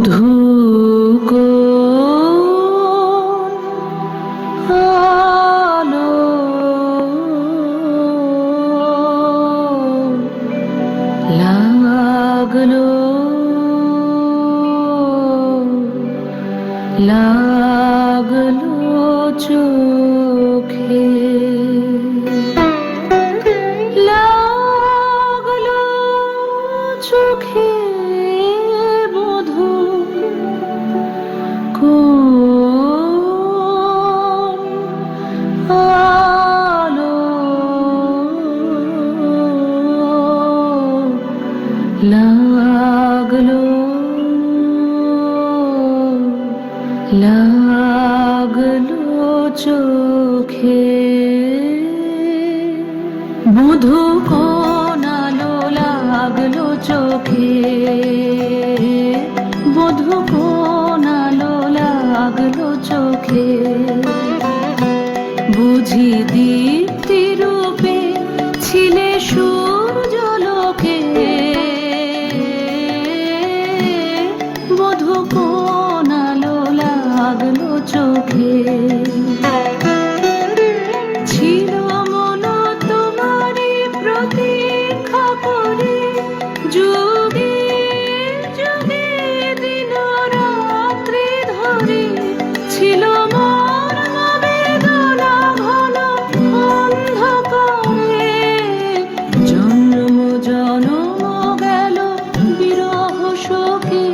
মধু আলো লাগলো লাগলো চোখে লাগলো চোখে মধু আলো লাগলো লাগলো চোখে মধু কোন আলো লাগলো চোখে মধু কোন আলো লাগলো চোখে বুঝি দীপ্তি রূপে ছিলে সূর্যলোকে মধু কোন আলো লাগলো চোখে ছিল মন তোমারই প্রতীক্ষা করে যুগে যুগে দিন রাত্রি ধরে ছিল মন বেদনা ঘন অন্ধকারে জন্ম জন্ম গেল বিরহ শোকে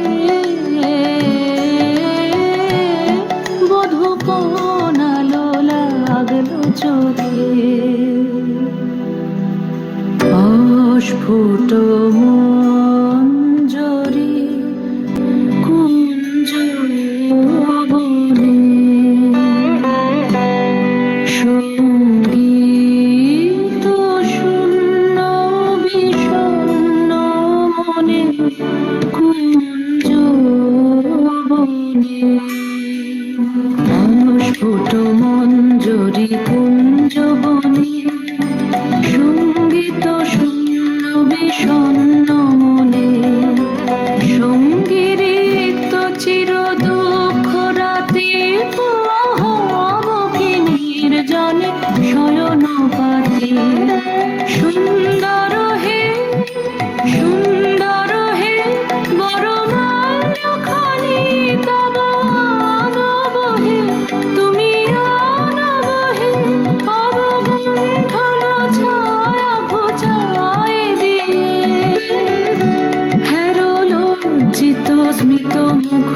বধূ কোন আলো লাগলো চোখে অস্ফুট মঞ্জরি কুঞ্জরে ভবনে সঙ্গীত শূন্য বিষণ্ণ মনে কুঞ্জ বনে অস্ফুট মঞ্জরি কুঞ্জ বনে সঙ্গীত শূন্য বিষণ্ণ মনে সঙ্গীত চির দুঃখ রাতে কি নির্জনে শয়ন পাতে সুন্দর হে বড় মায়াখানি তব আনবহে তুমি আনবহে অবগুণ্ঠন ছায়া ঘোচায় দিয়ে হেরো লজ্জিত স্মিত মুখ